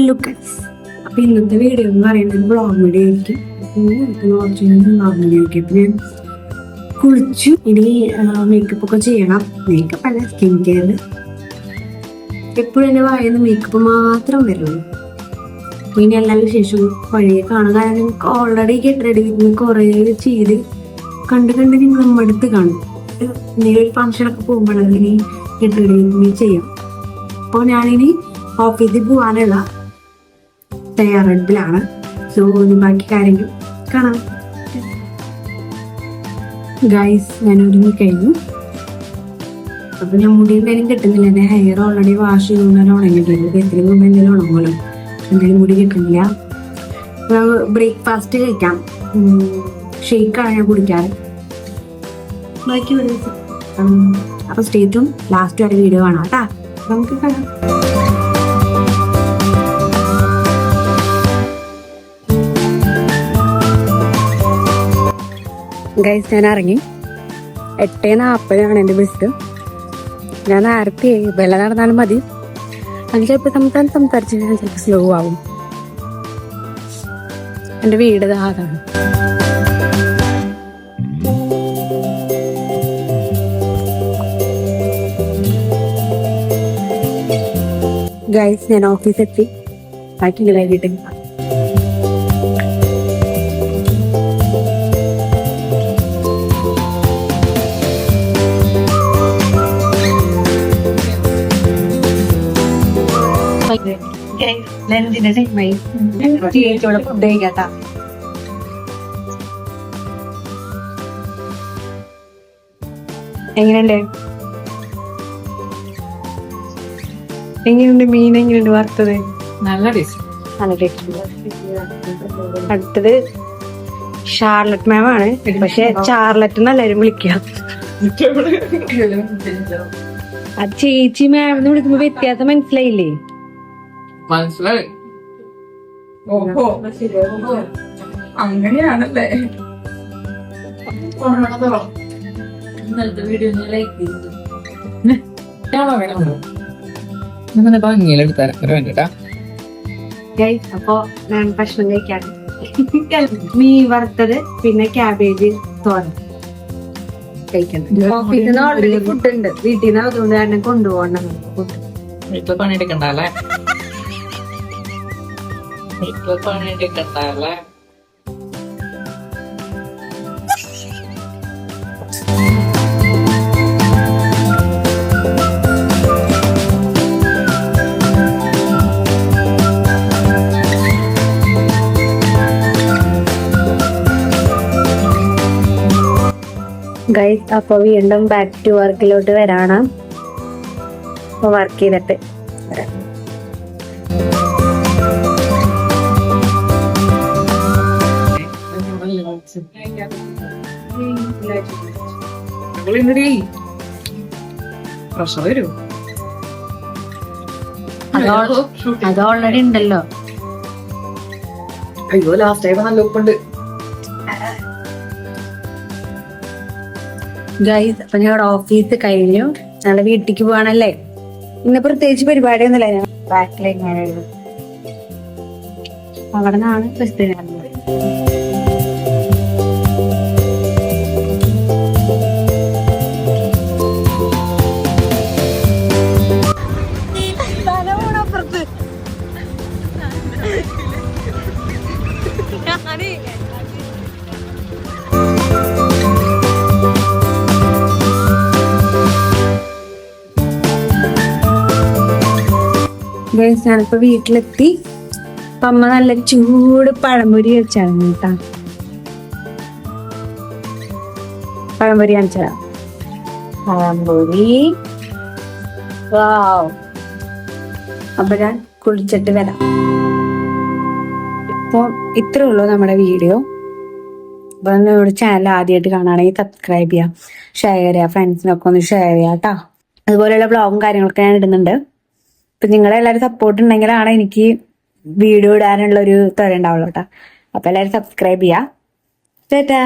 Hello guys, അപ്പൊ ഇന്നത്തെ video എന്ന് പറയുന്നത് വ്ളോഗ് വീഡിയോ ആയിരിക്കും. വ്ളോഗ് വീഡിയോ ആയിരിക്കും. അപ്പൊ ഞാൻ കുളിച്ചു, ഇനി മേക്കപ്പ് ഒക്കെ ചെയ്യണം. മേക്കപ്പ് അല്ല, സ്കിൻ കെയർ. എപ്പോഴും എൻ്റെ വായന്ന് മേക്കപ്പ് മാത്രം വരുള്ളൂ. അപ്പൊ ഇനി എല്ലാ വിശേഷവും വഴിയെ കാണും. കാരണം നിങ്ങൾക്ക് ഓൾറെഡി ഗെറ്റ് റെഡി കുറേ ചെയ്ത് കണ്ട് നിങ്ങൾ മടുത്ത് കാണും. എന്തെങ്കിലും ഒരു ഫംഗ്ഷനൊക്കെ പോകുമ്പോഴാണ് ഗെറ്റ് റെഡി ചെയ്യാം. അപ്പോൾ ഞാനിനി ഓഫീസിൽ പോകാനുള്ള തയ്യാറെടുപ്പിലാണ്. സോ ഇനി ബാക്കി കാര്യങ്ങൾ കാണാം. ഗൈസ്, ഞാൻ ഒരുങ്ങി കഴിഞ്ഞു. അപ്പൊ ഞാൻ മുടി എന്തായാലും കിട്ടുന്നില്ല. എൻ്റെ ഹെയർ ഓൾറെഡി വാഷ് ചെയ്തുകൊണ്ടാണ് ഉണങ്ങിയിട്ടില്ല. എത്രയും മുമ്പ് എന്തെങ്കിലും ഉണങ്ങുമല്ലോ, എന്തായാലും മുടി കിട്ടുന്നില്ല. ബ്രേക്ക്ഫാസ്റ്റ് കഴിക്കാം. ഷേക്കാണ് ഞാൻ കുടിക്കാറ്. ബാക്കി അപ്പൊ സ്റ്റേറ്റും ലാസ്റ്റ് വരെ വീഡിയോ കാണാം കേട്ടാ. നമുക്ക് കാണാം. ഗൈസ്, ഞാൻ ഇറങ്ങി. 8:40 എൻ്റെ ബസ്. ഞാൻ നേരത്തെ വെള്ള നടന്നാലും മതി. അത് ചിലപ്പോൾ സംസാരിച്ച് ഞാൻ ചിലപ്പോൾ സ്ലോ ആവും. എൻ്റെ വീട് അതാണ്. ഗൈസ്, ഞാൻ ഓഫീസെത്തി. ബാക്കി വൈകിട്ട് ഫുഡ് കഴിക്കാട്ടാ. എങ്ങനെയുണ്ട് മീൻ? എങ്ങനെയുണ്ട് വറുത്തത്? നല്ല ടേസ്റ്റ്. അടുത്തത് ഷാർലറ്റ് മാമാണ്. പക്ഷെ ചാർലറ്റ് എന്നല്ലാരും വിളിക്കുക. ആ ചേച്ചി മാം എന്ന് വിളിക്കുമ്പോ വ്യത്യാസം മനസ്സിലായില്ലേ? മനസ്സിലായി. ഓഹോ, അങ്ങനെയാണല്ലേ. ഇന്നലത്തെ വീഡിയോ ലൈക്ക് ചെയ്തു. ഭംഗിയിലെടുത്താൽ വേണ്ടിട്ടാ. അപ്പൊ ഞാൻ ഭക്ഷണം കഴിക്കാൻ മീൻ വറുത്തത്, പിന്നെ ക്യാബേജ് തോരൻ കഴിക്കണം. ഓഫീസിൽ നിന്ന് ഓൾറെഡി ഫുഡ് ഉണ്ട്. വീട്ടിൽ നിന്ന് അതുകൊണ്ട് തന്നെ കൊണ്ടുപോകണം. വീട്ടിൽ പണിയെടുക്കണ്ടല്ലേ? വീട്ടിൽ പണിയെടുക്കണ്ടല്ലേ? ഗൈസ്, അപ്പൊ വീണ്ടും ബാക്ക് ടു വർക്കിലോട്ട് വരാണ്. അപ്പൊ വർക്ക് ചെയ്തിട്ട് വരാം. അത് ഓൾറെഡി ഉണ്ടല്ലോ. അയ്യോ, ലാസ്റ്റ് ടൈം നല്ല ഉപ്പുണ്ട്. ഗൈസ്, അപ്പൊ ഞങ്ങളുടെ ഓഫീസ് കഴിഞ്ഞു. ഞങ്ങളുടെ വീട്ടിലേക്ക് പോവാണല്ലേ. ഇന്ന് പ്രത്യേകിച്ച് പരിപാടിയൊന്നുമില്ല. ഞാൻ ബാക്കിലേക്ക് അവിടെ നിന്നാണ് ബസ് കാണുന്നത്. ഞാനിപ്പോ വീട്ടിലെത്തി. അപ്പൊ അമ്മ നല്ല ചൂട് പഴംപൊരി വെച്ചാണ് കേട്ടാ. പഴംപൊരി കാണിച്ചതാ. പഴംപൊരി. വാവ്. അപ്പൊ ഞാൻ കുളിച്ചിട്ട് വരാം. അപ്പൊ ഇത്രേ ഉള്ളൂ നമ്മുടെ വീഡിയോ. അപ്പൊ നമ്മുടെ ചാനൽ ആദ്യമായിട്ട് കാണുകയാണെങ്കിൽ സബ്സ്ക്രൈബ് ചെയ്യാം, ഷെയർ ചെയ്യാം, ഫ്രണ്ട്സിനൊക്കെ ഒന്ന് ഷെയർ ചെയ്യാം കേട്ടോ. അതുപോലെയുള്ള വ്ളോഗും കാര്യങ്ങളൊക്കെ ഞാൻ ഇടുന്നുണ്ട്. അപ്പൊ നിങ്ങളെല്ലാവരും സപ്പോർട്ട് ഉണ്ടെങ്കിലാണ് എനിക്ക് വീഡിയോ ഇടാനുള്ള ഒരു ത്വര ഉണ്ടാവുള്ളൂ കേട്ടോ. അപ്പൊ എല്ലാവരും സബ്സ്ക്രൈബ് ചെയ്യാം. ടാറ്റാ.